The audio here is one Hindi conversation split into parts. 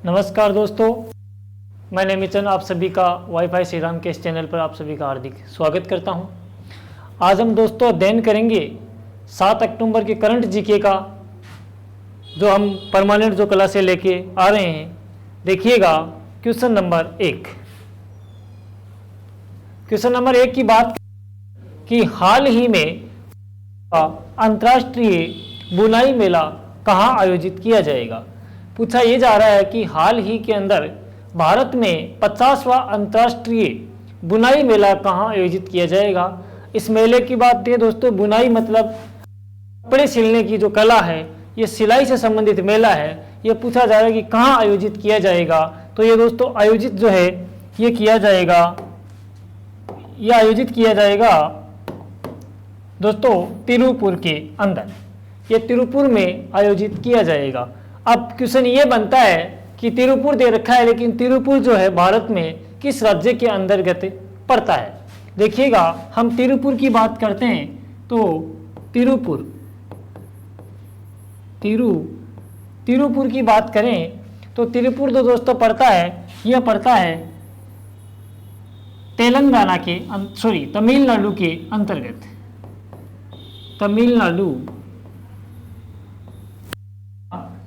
नमस्कार दोस्तों, मैं नेमिचंद आप सभी का वाईफाई श्री राम के इस चैनल पर आप सभी का हार्दिक स्वागत करता हूं। आज हम दोस्तों अध्ययन करेंगे 7 अक्टूबर के करंट जीके का, जो हम परमानेंट जो क्लासें लेके आ रहे हैं। देखिएगा क्वेश्चन नंबर 1। क्वेश्चन नंबर 1 की बात कि हाल ही में अंतर्राष्ट्रीय बुनाई मेला कहाँ आयोजित किया जाएगा। पूछा यह जा रहा है कि हाल ही के अंदर भारत में 50वां अंतर्राष्ट्रीय बुनाई मेला कहाँ आयोजित किया जाएगा। इस मेले की बात है दोस्तों, बुनाई मतलब कपड़े सिलने की जो कला है, ये सिलाई से संबंधित मेला है। ये पूछा जा रहा है कि कहाँ आयोजित किया जाएगा। तो ये दोस्तों आयोजित जो है ये आयोजित किया जाएगा दोस्तों तिरुपुर के अंदर। ये तिरुपुर में आयोजित किया जाएगा। अब क्वेश्चन ये बनता है कि तिरुपुर दे रखा है, लेकिन तिरुपुर जो है भारत में किस राज्य के अंतर्गत पड़ता है। देखिएगा, हम तिरुपुर की बात करते हैं तो तिरुपुर की बात करें तो तिरुपुर जो दोस्तों पड़ता है, यह पड़ता है तमिलनाडु के अंतर्गत।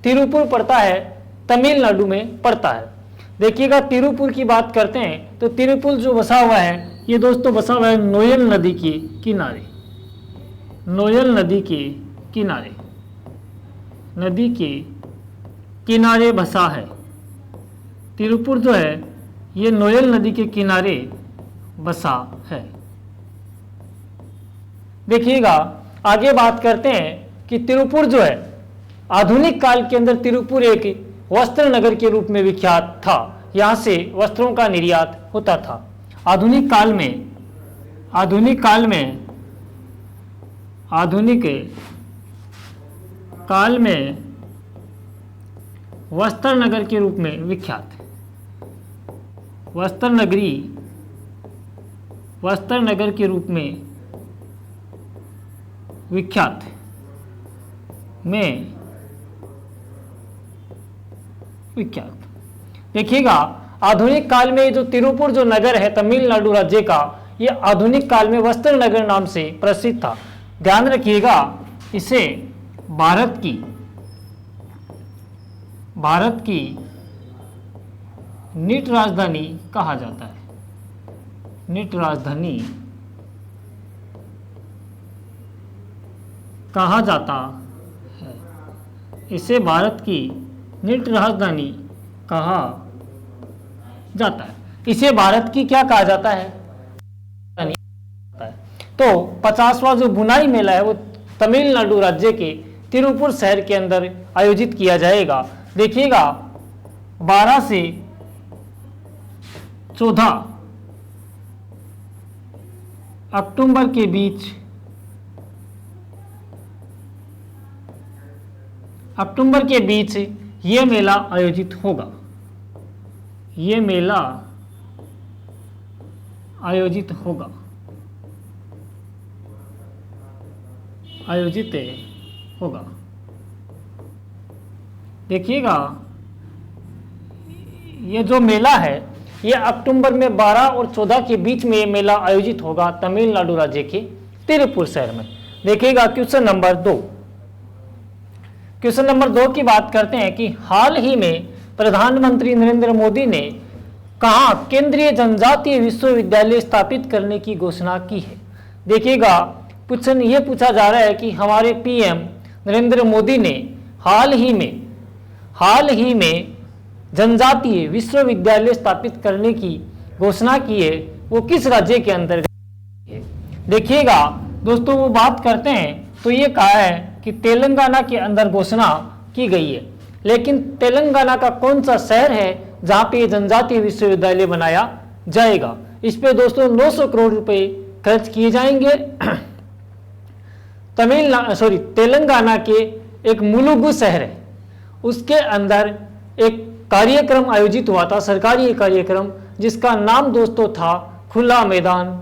तिरुपुर पड़ता है, तमिलनाडु में पड़ता है। देखिएगा, तिरुपुर की बात करते हैं तो तिरुपुर जो बसा हुआ है, ये दोस्तों बसा हुआ है नोयल नदी के किनारे। नदी के किनारे बसा है तिरुपुर जो है, ये नोयल नदी के किनारे बसा है। देखिएगा, आगे बात करते हैं कि तिरुपुर जो है आधुनिक काल के अंदर तिरुपुर एक वस्त्र नगर के रूप में विख्यात था। यहाँ से वस्त्रों का निर्यात होता था। आधुनिक काल में वस्त्र नगर के रूप में विख्यात, वस्त्र नगर के रूप में विख्यात देखिएगा, आधुनिक काल में जो तिरुपुर जो नगर है तमिलनाडु राज्य का, ये आधुनिक काल में वस्त्र नगर नाम से प्रसिद्ध था। ध्यान रखिएगा, इसे भारत की निट राजधानी कहा जाता है। निट राजधानी कहा जाता है। इसे भारत की निट राजधानी कहा जाता है। इसे भारत की क्या कहा जाता है? तो 50वां जो बुनाई मेला है वो तमिलनाडु राज्य के तिरुपुर शहर के अंदर आयोजित किया जाएगा। देखिएगा, 12 से 14 अक्टूबर के बीच ये मेला आयोजित होगा। देखिएगा, ये जो मेला है ये अक्टूबर में 12 और 14 के बीच में ये मेला आयोजित होगा तमिलनाडु राज्य के तिरुपुर शहर में। देखिएगा, क्वेश्चन नंबर 2 की बात करते हैं कि हाल ही में प्रधानमंत्री नरेंद्र मोदी ने कहाँ केंद्रीय जनजातीय विश्वविद्यालय स्थापित करने की घोषणा की है। देखिएगा, क्वेश्चन ये पूछा जा रहा है कि हमारे पीएम नरेंद्र मोदी ने हाल ही में जनजातीय विश्वविद्यालय स्थापित करने की घोषणा की है, वो किस राज्य के अंतर्गत है। देखिएगा दोस्तों, वो बात करते हैं तो ये कहा है कि तेलंगाना के अंदर घोषणा की गई है, लेकिन तेलंगाना का कौन सा शहर है जहां पे जनजातीय विश्वविद्यालय बनाया जाएगा। इस पे दोस्तों 900 करोड़ रुपए खर्च किए जाएंगे। तेलंगाना के एक मुलुगु शहर है, उसके अंदर एक कार्यक्रम आयोजित हुआ था, सरकारी कार्यक्रम, जिसका नाम दोस्तों था खुला मैदान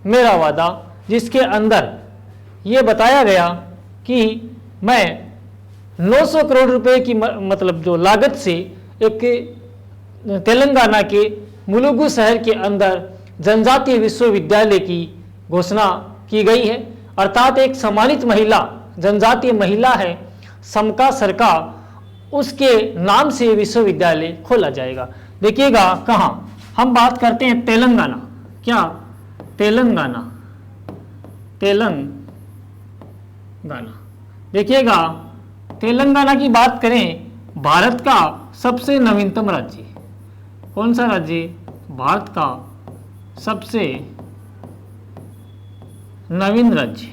मेरा वादा, जिसके अंदर ये बताया गया कि मैं 900 करोड़ रुपए की मतलब जो लागत से एक तेलंगाना के मुलुगु शहर के अंदर जनजातीय विश्वविद्यालय की घोषणा की गई है। अर्थात एक सम्मानित महिला, जनजातीय महिला है समका सरका, उसके नाम से विश्वविद्यालय खोला जाएगा। देखिएगा कहाँ, हम बात करते हैं तेलंगाना, क्या तेलंगाना, तेलंगाना। देखिएगा तेलंगाना की बात करें, भारत का सबसे नवीनतम राज्य, कौन सा राज्य? भारत का सबसे नवीन राज्य,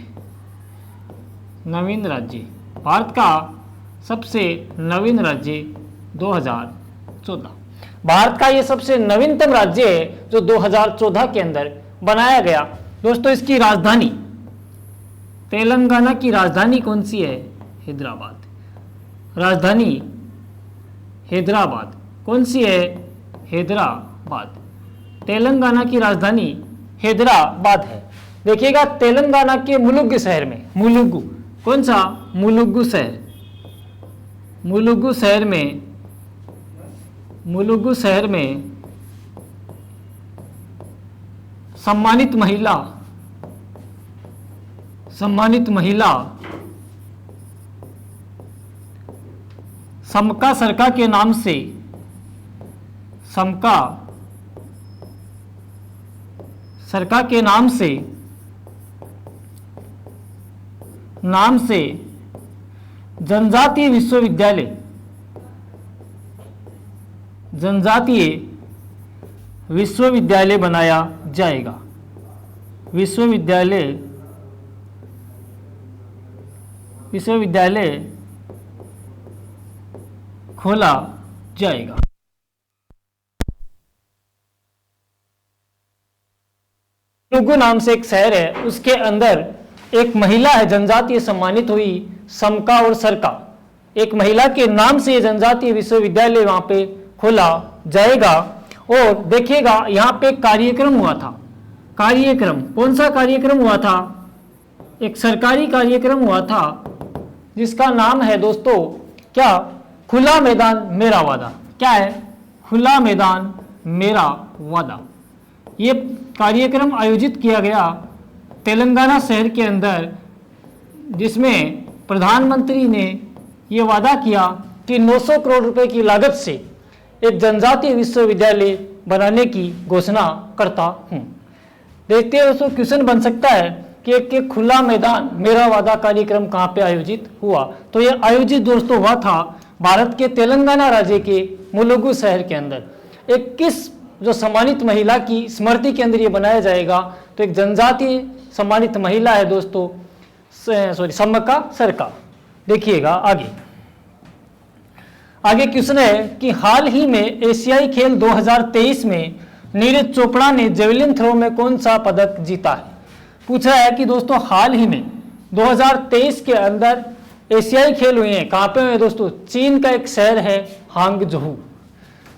नवीन राज्य, भारत का सबसे नवीन राज्य 2014। भारत का ये सबसे नवीनतम राज्य है जो 2014 के अंदर बनाया गया। दोस्तों इसकी राजधानी, तेलंगाना की राजधानी कौन सी है? हैदराबाद। राजधानी हैदराबाद, कौन सी है? हैदराबाद। तेलंगाना की राजधानी हैदराबाद है। देखिएगा तेलंगाना के मुलुगु शहर में, मुलुगु, कौन सा? मुलुगु शहर, मुलुगु शहर में, मुलुगु शहर में सम्मानित महिला, सम्मानित महिला समका सरका के नाम से, समका सरका के नाम से जनजातीय विश्वविद्यालय, जनजातीय विश्वविद्यालय बनाया जाएगा। विश्वविद्यालय, विश्वविद्यालय खोला जाएगा। मुलुगु नाम से एक शहर है, उसके अंदर एक महिला है जनजातीय सम्मानित हुई, समका और सरका, एक महिला के नाम से जनजातीय विश्वविद्यालय वहां पे खोला जाएगा। और देखिएगा यहाँ पे कार्यक्रम हुआ था, कार्यक्रम, कौन सा कार्यक्रम हुआ था? एक सरकारी कार्यक्रम हुआ था जिसका नाम है दोस्तों क्या? खुला मैदान मेरा वादा। क्या है? खुला मैदान मेरा वादा। ये कार्यक्रम आयोजित किया गया तेलंगाना शहर के अंदर, जिसमें प्रधानमंत्री ने ये वादा किया कि 900 करोड़ रुपए की लागत से एक जनजातीय विश्वविद्यालय बनाने की घोषणा करता हूं। देखते हैं दोस्तों क्वेश्चन बन सकता है कि एक खुला मैदान मेरा वादा कार्यक्रम कहाँ पे आयोजित हुआ? तो ये आयोजित दोस्तों हुआ था भारत के तेलंगाना राज्य के मुलुगु शहर के अंदर। एक किस जो सम्मानित महिला की स्मृति के अंदर ये बनाया जाएगा? तो एक जनजातीय सम्मानित महिला है दोस्तों, सॉरी समका सरका। देखिएगा आगे, आगे क्वेश्चन है कि हाल ही में एशियाई खेल 2023 में नीरज चोपड़ा ने जेवलिन थ्रो में कौन सा पदक जीता है? पूछा है कि दोस्तों हाल ही में 2023 के अंदर एशियाई खेल हुए हैं, कहाँ पे हुए दोस्तों? चीन का एक शहर है हांगझोऊ।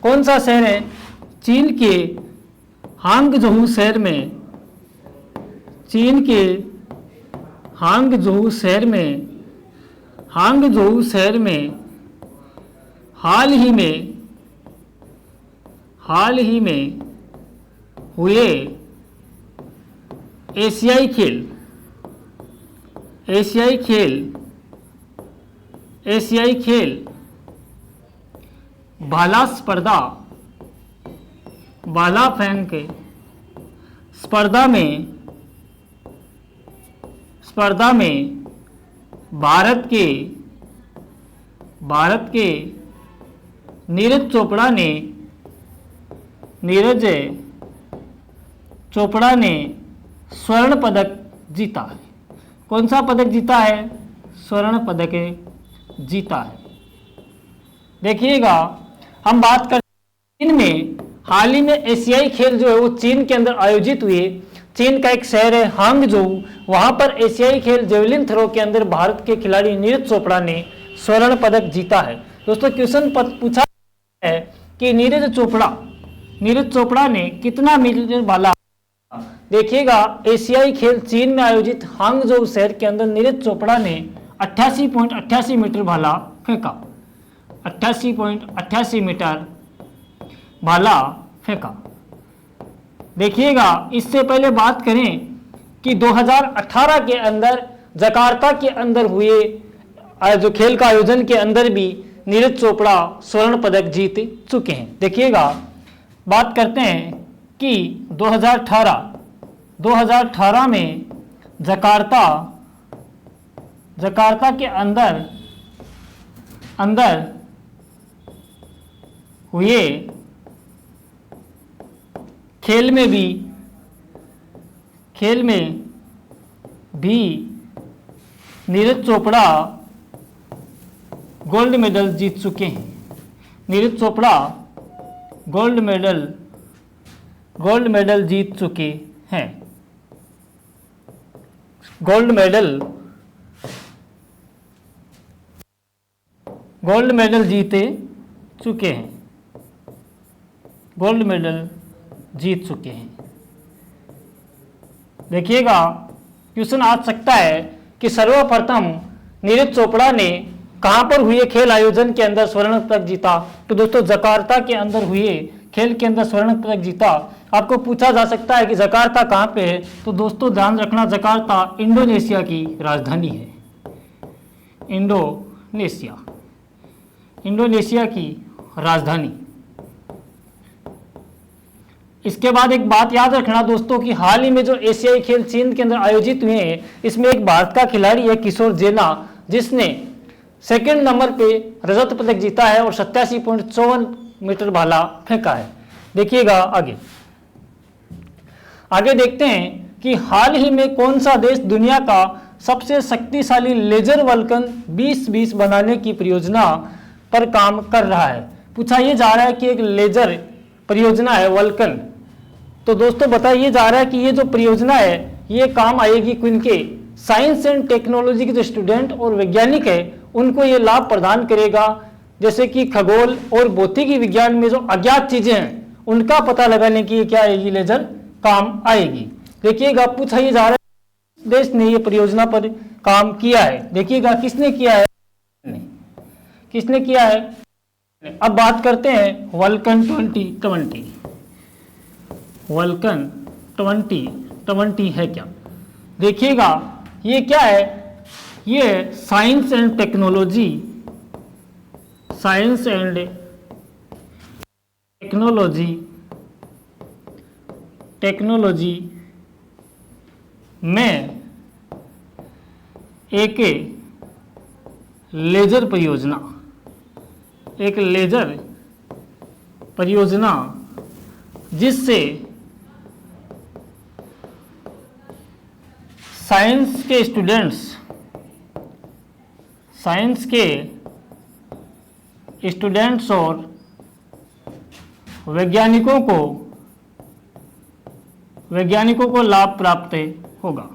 कौन सा शहर है? चीन के हांगझोऊ शहर में, चीन के हांगझोऊ शहर में, हांगझोऊ शहर में हाल ही में हुए एशियाई खेल, एशियाई खेल, एशियाई खेल भाला स्पर्धा, भाला फेंक स्पर्धा में भारत के नीरज चोपड़ा ने स्वर्ण पदक जीता है। कौन सा पदक जीता है? स्वर्ण पदक जीता है। देखिएगा हम बात कर चीन में हाल ही में एशियाई खेल जो है वो चीन के अंदर आयोजित हुए। चीन का एक शहर है हांगझोऊ, वहां पर एशियाई खेल जेवलिन थ्रो के अंदर भारत के खिलाड़ी नीरज चोपड़ा ने स्वर्ण पदक जीता है। दोस्तों क्वेश्चन पूछा है कि नीरज चोपड़ा ने कितना मीटर भाला? देखिएगा एशियाई खेल चीन में आयोजित हांगझोऊ शहर के अंदर नीरज चोपड़ा ने 88.88 मीटर भाला फेंका, 88.88 मीटर भाला फेंका। देखिएगा, इससे पहले बात करें कि 2018 के अंदर जकार्ता के अंदर हुए जो खेल का आयोजन के अंदर भी नीरज चोपड़ा स्वर्ण पदक जीत चुके हैं। देखिएगा, बात करते हैं कि 2018 में जकार्ता के अंदर हुए खेल में भी नीरज चोपड़ा गोल्ड मेडल जीत चुके हैं। नीरज चोपड़ा गोल्ड मेडल जीत चुके हैं। गोल्ड मेडल जीते चुके हैं। गोल्ड मेडल जीत चुके हैं। देखिएगा, क्वेश्चन आ सकता है कि सर्वप्रथम नीरज चोपड़ा ने कहां पर हुए खेल आयोजन के अंदर स्वर्ण पदक जीता? तो दोस्तों, जकार्ता के अंदर हुए खेल के अंदर स्वर्ण पदक जीता। आपको पूछा जा सकता है कि जकार्ता कहां पे है? तो दोस्तों ध्यान रखना, जकार्ता इंडोनेशिया की राजधानी है। इंडोनेशिया की राजधानी। इसके बाद एक बात याद रखना दोस्तों कि हाल ही में जो एशियाई खेल चीन के अंदर आयोजित हुए हैं, इसमें एक भारत का खिलाड़ी है किशोर जेना, जिसने सेकंड नंबर पे रजत पदक जीता है और 87.54 मीटर भाला फेंका है। देखिएगा आगे देखते हैं कि हाल ही में कौन सा देश दुनिया का सबसे शक्तिशाली लेजर वल्कन 2020 बनाने की परियोजना पर काम कर रहा है। पूछा ये जा रहा है कि एक लेजर परियोजना है वल्कन, तो दोस्तों बताइए जा रहा है कि ये जो परियोजना है ये काम आएगी किनके? साइंस एंड टेक्नोलॉजी के जो स्टूडेंट और वैज्ञानिक है उनको ये लाभ प्रदान करेगा, जैसे कि खगोल और भौतिकी विज्ञान में जो अज्ञात चीजें हैं उनका पता लगाने की क्या आएगी? लेजर काम आएगी। देखिएगा, पूछा ये जा रहा है देश ने ये परियोजना पर काम किया है। देखिएगा किसने किया है? अब बात करते हैं वल्कन 2020। वल्कन 2020 है क्या? देखिएगा, ये क्या है? ये साइंस एंड टेक्नोलॉजी में एक लेजर परियोजना जिससे साइंस के स्टूडेंट्स और वैज्ञानिकों को लाभ प्राप्त होगा।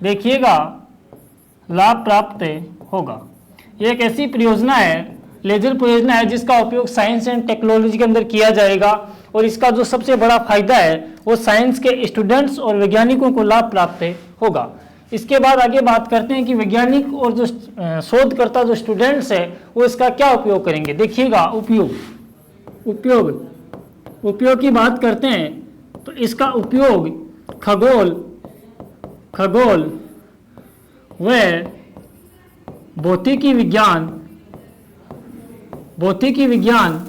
देखिएगा, लाभ प्राप्त होगा। ये एक ऐसी परियोजना है, लेजर परियोजना है, जिसका उपयोग साइंस एंड टेक्नोलॉजी के अंदर किया जाएगा और इसका जो सबसे बड़ा फायदा है वो साइंस के स्टूडेंट्स और वैज्ञानिकों को लाभ प्राप्त होगा। इसके बाद आगे बात करते हैं कि वैज्ञानिक और जो शोधकर्ता जो स्टूडेंट्स है वो इसका क्या उपयोग करेंगे। देखिएगा, उपयोग की बात करते हैं तो इसका उपयोग खगोल व भौतिकी विज्ञान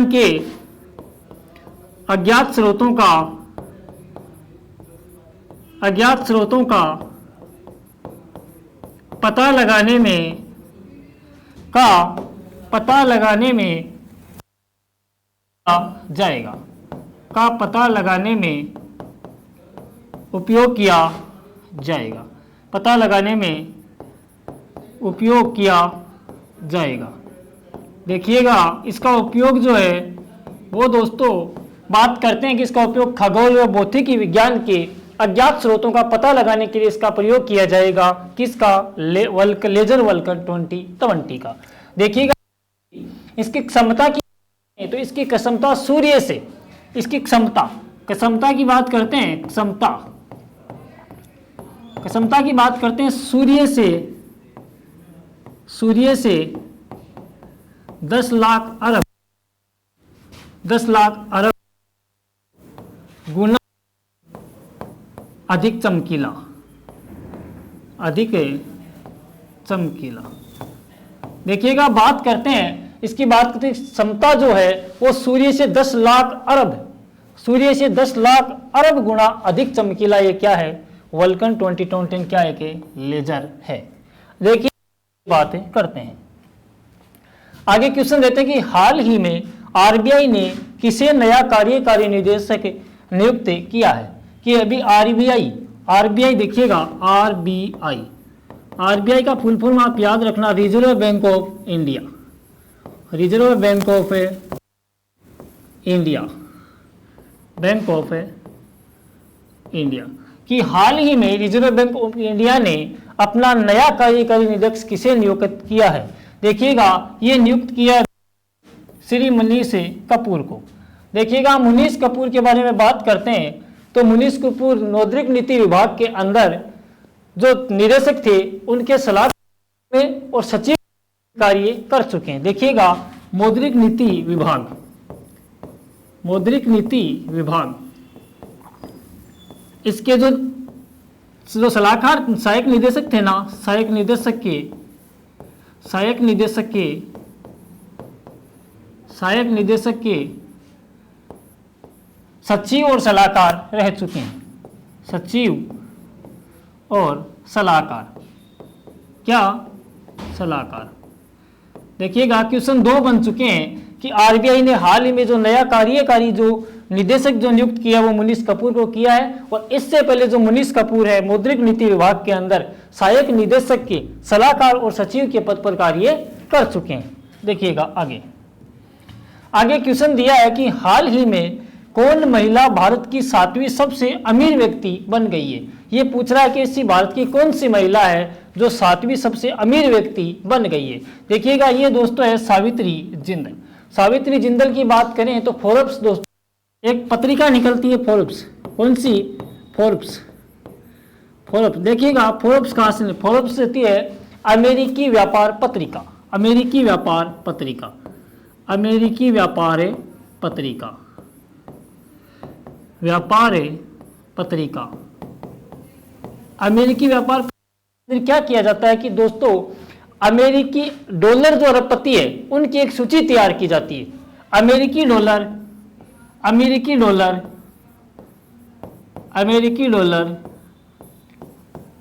के अज्ञात स्रोतों का पता लगाने में उपयोग किया जाएगा। देखिएगा, इसका उपयोग जो है वो दोस्तों बात करते हैं कि इसका उपयोग खगोल व भौतिकी विज्ञान के अज्ञात स्रोतों का पता लगाने के लिए इसका प्रयोग किया जाएगा। किसका? लेजर वल्कन 2020 का। देखिएगा, इसकी क्षमता की तो इसकी क्षमता सूर्य से, इसकी क्षमता क्षमता की बात करते हैं, क्षमता की बात करते हैं, सूर्य से 10 लाख अरब गुना अधिक चमकीला, देखिएगा बात करते हैं, इसकी बात करते हैं क्षमता जो है वो सूर्य से 10 लाख अरब गुना अधिक चमकीला ये क्या है, वल्कन 2010 क्या है कि लेजर है। देखिए बातें करते हैं, आगे क्वेश्चन देते हैं कि हाल ही में आरबीआई ने किसे नया कार्यकारी निदेशक नियुक्त किया है, कि अभी आरबीआई देखिएगा, आरबीआई का फुल फॉर्म आप याद रखना, रिजर्व बैंक ऑफ इंडिया, कि हाल ही में रिजर्व बैंक ऑफ इंडिया ने अपना नया कार्यकारी निदेशक किसे नियुक्त किया है। देखिएगा ये नियुक्त किया श्री मनीष कपूर को। देखिएगा मनीष कपूर के बारे में बात करते हैं तो मनीष कपूर मौद्रिक नीति विभाग के अंदर जो निदेशक थे उनके सलाह में और सचिव कार्य कर चुके हैं। देखिएगा मौद्रिक नीति विभाग इसके जो सलाहकार सहायक निदेशक थे ना, सहायक निदेशक के सचिव और सलाहकार रह चुके हैं, सचिव और सलाहकार, सलाहकार। देखिएगा क्वेश्चन 2 बन चुके हैं कि आरबीआई ने हाल ही में जो नया कार्यकारी जो निदेशक जो नियुक्त किया वो मनीष कपूर को किया है, और इससे पहले जो मनीष कपूर है मौद्रिक नीति विभाग के अंदर सहायक निदेशक के सलाहकार और सचिव के पद पर कार्य कर चुके हैं। देखिएगा आगे क्वेश्चन दिया है कि हाल ही में कौन महिला भारत की 7वीं सबसे अमीर व्यक्ति बन गई है। ये पूछ रहा है कि ऐसी भारत की कौन सी महिला है जो 7वीं सबसे अमीर व्यक्ति बन गई है। देखिएगा ये दोस्तों है सावित्री जिंदल की बात करें तो फोर्ब्स दोस्तों एक पत्रिका निकलती है, फोर्ब्स, कौन सी, फोर्ब्स। देखिएगा फोर्ब्स कहाँ से, फोर्ब्स रहती है अमेरिकी व्यापार पत्रिका, अमेरिकी व्यापार क्या किया जाता है कि दोस्तों अमेरिकी डॉलर जो अरबपति है उनकी एक सूची तैयार की जाती है। अमेरिकी डॉलर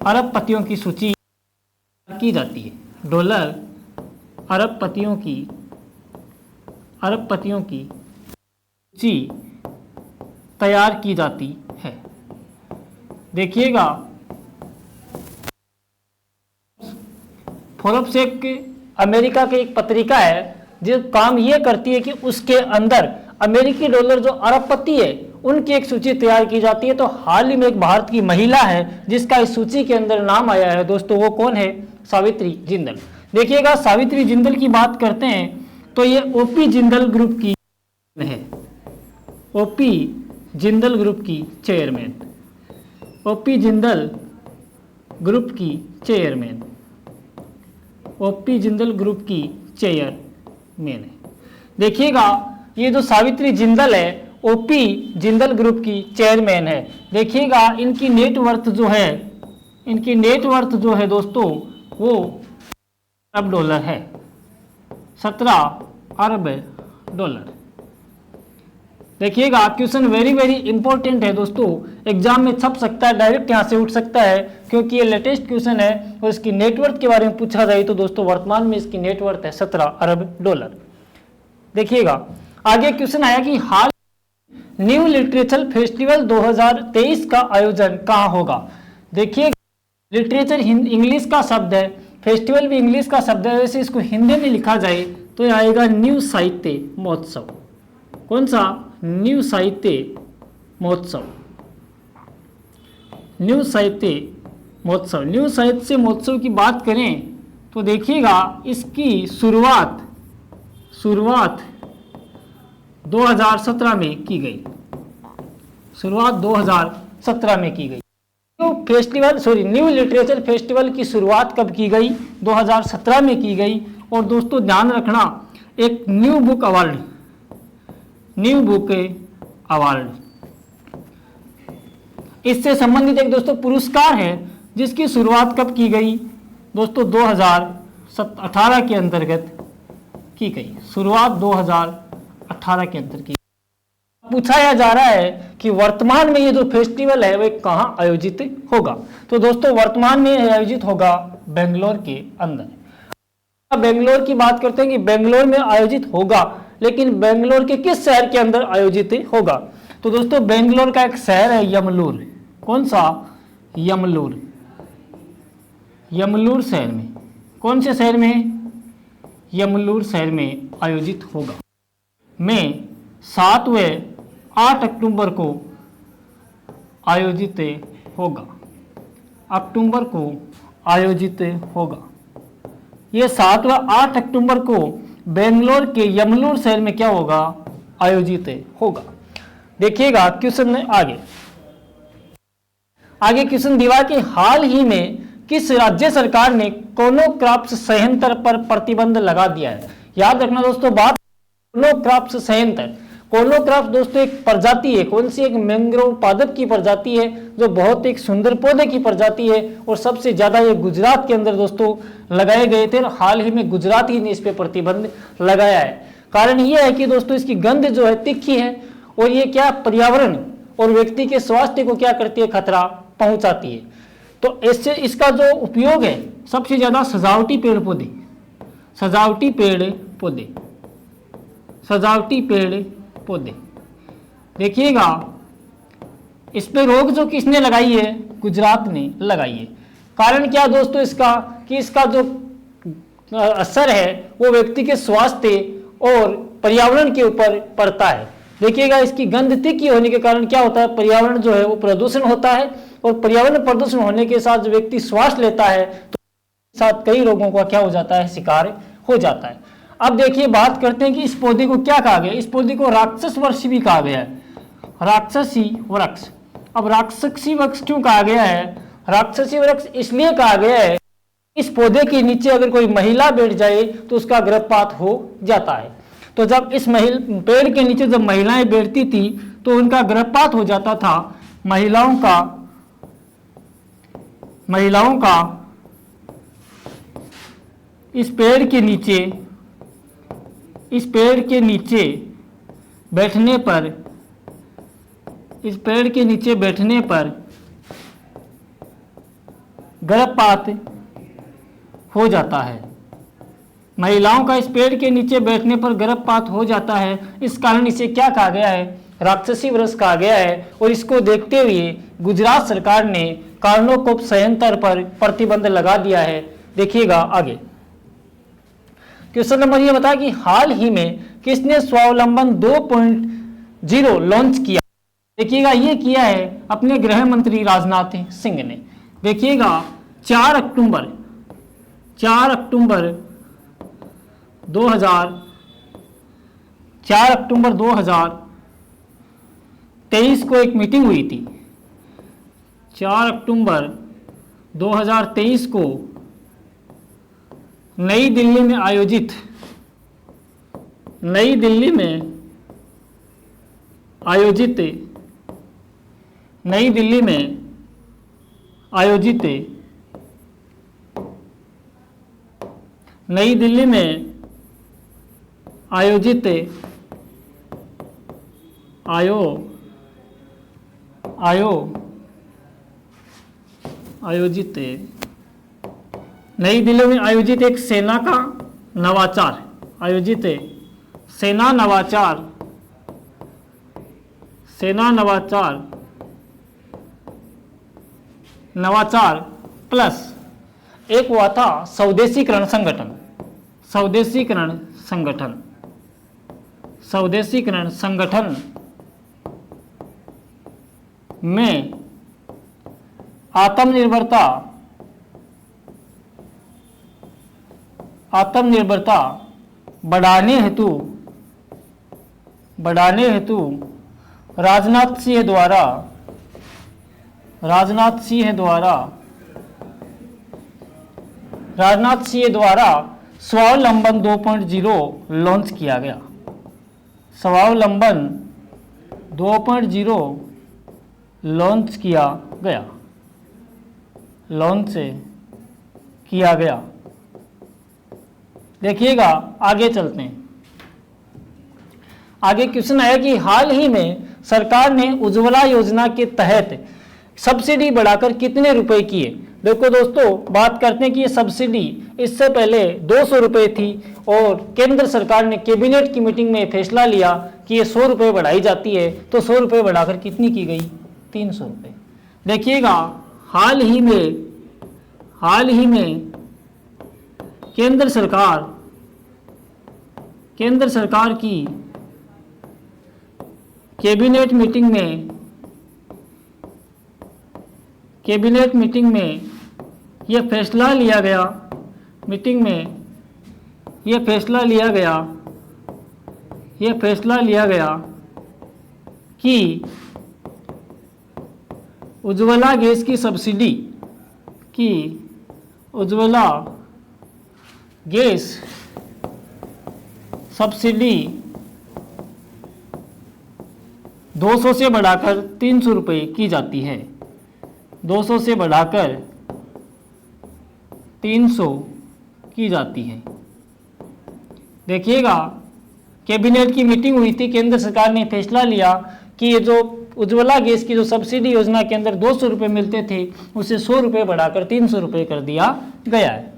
अरबपतियों की सूची की जाती है, डॉलर अरबपतियों की सूची तैयार की जाती है। देखिएगा फोर्ब्स एक अमेरिका की एक पत्रिका है जो काम ये करती है कि उसके अंदर अमेरिकी डॉलर जो अरबपति है उनकी एक सूची तैयार की जाती है। तो हाल ही में एक भारत की महिला है जिसका इस सूची के अंदर नाम आया है दोस्तों, वो कौन है, सावित्री जिंदल। देखिएगा सावित्री जिंदल की बात करते हैं तो ये ओपी जिंदल ग्रुप की है, ओपी जिंदल ग्रुप की चेयरमैन, ओपी जिंदल ग्रुप की चेयरमैन है। देखिएगा ये जो सावित्री जिंदल है ओपी जिंदल ग्रुप की चेयरमैन है। देखिएगा इनकी नेटवर्थ जो है दोस्तों वो अरब डॉलर है, 17 अरब डॉलर। देखिएगा क्वेश्चन वेरी इंपॉर्टेंट है दोस्तों, एग्जाम में छप सकता है, डायरेक्ट यहाँ से उठ सकता है क्योंकि ये लेटेस्ट क्वेश्चन है। और इसकी नेटवर्थ के बारे में पूछा जाए तो दोस्तों वर्तमान में इसकी नेटवर्थ है 17 अरब डॉलर। देखिएगा आगे क्वेश्चन आया कि हाल न्यू लिटरेचर फेस्टिवल 2023 का आयोजन कहाँ होगा। देखिए लिटरेचर इंग्लिश का शब्द है, फेस्टिवल भी इंग्लिश का शब्द है, वैसे इसको हिंदी में लिखा जाए तो ये आएगा न्यू साहित्य महोत्सव। कौन सा, न्यू साहित्य महोत्सव, न्यू साहित्य महोत्सव की बात करें तो देखिएगा इसकी शुरुआत 2017 में की गई, शुरुआत 2017 में की गई। न्यू लिटरेचर फेस्टिवल की शुरुआत कब की गई? 2017 में की गई। और दोस्तों ध्यान रखना, एक न्यू बुक अवार्ड इससे संबंधित एक दोस्तों पुरस्कार है जिसकी शुरुआत कब की गई? दोस्तों 2018 के अंतर्गत की गई। शुरुआत 2018 के अंतर्गत की। पूछा जा रहा है कि वर्तमान में ये जो फेस्टिवल है वह कहाँ आयोजित होगा? तो दोस्तों वर्तमान में आयोजित होगा बेंगलोर के अंदर। बेंगलोर की बात करते हैं कि बेंगलोर में आयोजित होगा, लेकिन बेंगलोर के किस शहर के अंदर आयोजित होगा? तो दोस्तों बेंगलोर का एक शहर है यमलूर। कौन सा? यमलूर। यमलूर शहर में। कौन से शहर में? यमलूर शहर में आयोजित होगा। में 7 व 8 अक्टूबर को आयोजित होगा। अक्टूबर को आयोजित होगा। ये 7 व 8 अक्टूबर को बेंगलोर के यमलूर शहर में क्या होगा? आयोजित होगा। देखिएगा क्वेश्चन में आगे क्वेश्चन दिया कि हाल ही में किस राज्य सरकार ने कोनोक्रॉप्स संयंत्र पर प्रतिबंध लगा दिया है? याद रखना दोस्तों बात, कोनोक्रॉप्स संयंत्र। कोनोक्रॉप्स दोस्तों एक प्रजाति है। कौन सी? एक मैंग्रोव पादप की प्रजाति है जो बहुत एक सुंदर पौधे की प्रजाति है और सबसे ज्यादा ये गुजरात के अंदर दोस्तों लगाए गए थे। हाल ही में गुजरात ही ने इस पे प्रतिबंध लगाया है। कारण ये है कि दोस्तों इसकी गंध जो है तीखी है और ये क्या पर्यावरण और व्यक्ति के स्वास्थ्य को क्या करती है? खतरा पहुंचाती है। तो इससे इसका जो उपयोग है सबसे ज्यादा सजावटी पेड़ पौधे। देखिएगा इस पे रोक जो किसने लगाई है? गुजरात ने लगाई है। कारण क्या दोस्तों इसका? कि इसका जो असर है वो व्यक्ति के स्वास्थ्य और पर्यावरण के ऊपर पड़ता है। देखिएगा इसकी गंध तीखी होने के कारण क्या होता है? पर्यावरण जो है वो प्रदूषण होता है और पर्यावरण प्रदूषण होने के साथ जो व्यक्ति श्वास लेता है तो साथ कई रोगों का क्या हो जाता है? शिकार हो जाता है। अब देखिए बात करते हैं कि इस पौधे को क्या कहा गया? इस पौधे को राक्षस वृक्ष भी कहा गया है। राक्षसी वृक्ष। अब राक्षसी वृक्ष क्यों कहा गया है? राक्षसी वृक्ष इसलिए कहा गया है इस पौधे के नीचे अगर कोई महिला बैठ जाए तो उसका गर्भपात हो जाता है। तो जब इस पेड़ के नीचे जब महिलाएं बैठती थी तो उनका गर्भपात हो जाता था। महिलाओं का इस पेड़ के नीचे बैठने पर गर्भपात हो जाता है। महिलाओं का इस पेड़ के नीचे बैठने पर गर्भपात हो जाता है। इस कारण इसे क्या कहा गया है? राक्षसी वृक्ष कहा गया है। और इसको देखते हुए गुजरात सरकार ने कोनोक्रॉप्स संयंत्र पर प्रतिबंध लगा दिया है। देखिएगा आगे क्वेश्चन नंबर ये बता कि हाल ही में किसने स्वावलंबन 2.0 लॉन्च किया? देखिएगा ये किया है अपने गृह मंत्री राजनाथ सिंह ने। देखिएगा 4 अक्टूबर 2023 को एक मीटिंग हुई थी। 4 अक्टूबर 2023 को नई दिल्ली में आयोजित एक सेना नवाचार प्लस एक हुआ था स्वदेशीकरण संगठन में आत्मनिर्भरता बढ़ाने हेतु राजनाथ सिंह द्वारा स्वावलंबन 2.0 लॉन्च किया गया। स्वावलंबन 2.0 लॉन्च किया गया। देखिएगा, आगे चलते हैं। आगे क्वेश्चन आया कि हाल ही में सरकार ने उज्ज्वला योजना के तहत सब्सिडी बढ़ाकर कितने रुपए किए। देखो दोस्तों, बात करते हैं कि ये सब्सिडी इससे पहले 200 रुपये थी और केंद्र सरकार ने कैबिनेट की मीटिंग में फैसला लिया कि ये 100 रुपये बढ़ाई जाती है, तो 100 रुपये बढ़ाकर कितनी की गई, 300 रुपये। देखिएगा, हाल ही में केंद्र सरकार की कैबिनेट मीटिंग में यह फैसला लिया गया कि उज्ज्वला गैस की सब्सिडी 200 से बढ़ाकर 300 रुपये की जाती है। 200 से बढ़ाकर 300 की जाती है। देखिएगा, कैबिनेट की मीटिंग हुई थी, केंद्र सरकार ने फैसला लिया कि ये जो उज्ज्वला गैस की जो सब्सिडी योजना के अंदर 200 रुपये मिलते थे, उसे 100 रुपये बढ़ाकर 300 रुपये कर दिया गया है।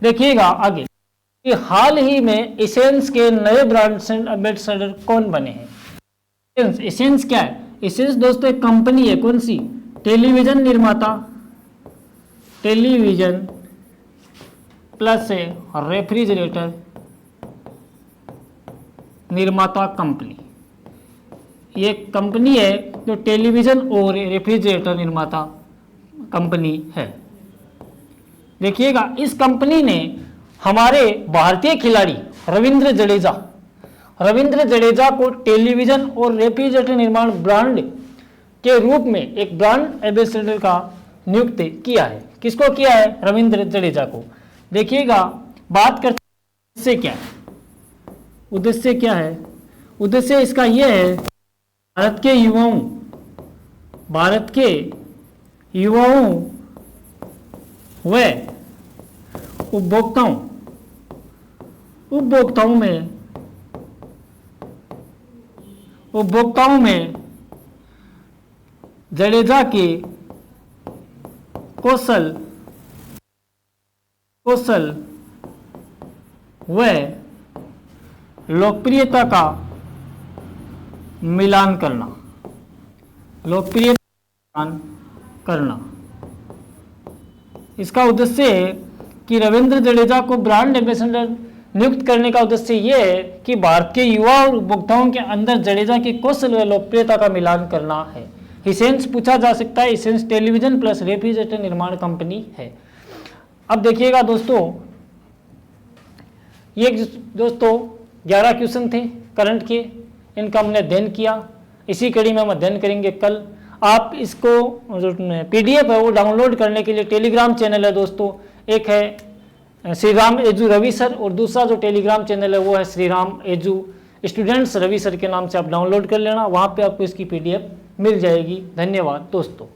देखिएगा आगे कि हाल ही में एसेंस के नए ब्रांड एम्बेसडर कौन बने हैं। एसेंस क्या है? एसेंस दोस्तों एक कंपनी है। कौन सी? टेलीविजन निर्माता, टेलीविजन प्लस रेफ्रिजरेटर निर्माता कंपनी। ये कंपनी है जो टेलीविजन और रेफ्रिजरेटर निर्माता कंपनी है। देखिएगा, इस कंपनी ने हमारे भारतीय खिलाड़ी रविंद्र जडेजा को टेलीविजन और रेफ्रिजरेटर निर्माण ब्रांड के रूप में एक ब्रांड एम्बेसडर का नियुक्त किया है। किसको किया है? रविंद्र जडेजा को। देखिएगा, बात करते हैं उद्देश्य क्या है। उद्देश्य इसका यह है, भारत के युवाओं व उपभोक्ताओं में जडेजा के कौशल व लोकप्रियता का मिलान करना। इसका उद्देश्य है कि रविंद्र जडेजा को ब्रांड एम्बेसडर नियुक्त करने का उद्देश्य यह है कि भारत के युवा और उपभोक्ताओं के अंदर जडेजा के कौशल व लोकप्रियता का मिलान करना है। हिसेंस पूछा जा सकता है। हिसेंस टेलीविजन प्लस रेफ्रिजरेटर निर्माण कंपनी है। अब देखिएगा दोस्तों, ये दोस्तों 11 क्वेश्चन थे करंट के, इनका हमने अध्ययन किया। इसी कड़ी में हम अध्ययन करेंगे कल। आप इसको जो PDF है वो डाउनलोड करने के लिए टेलीग्राम चैनल है दोस्तों, एक है श्री राम एजू रवि सर और दूसरा जो टेलीग्राम चैनल है वो है Shri Ram edu students Ravi sir के नाम से आप डाउनलोड कर लेना। वहाँ पे आपको इसकी PDF मिल जाएगी। धन्यवाद दोस्तों।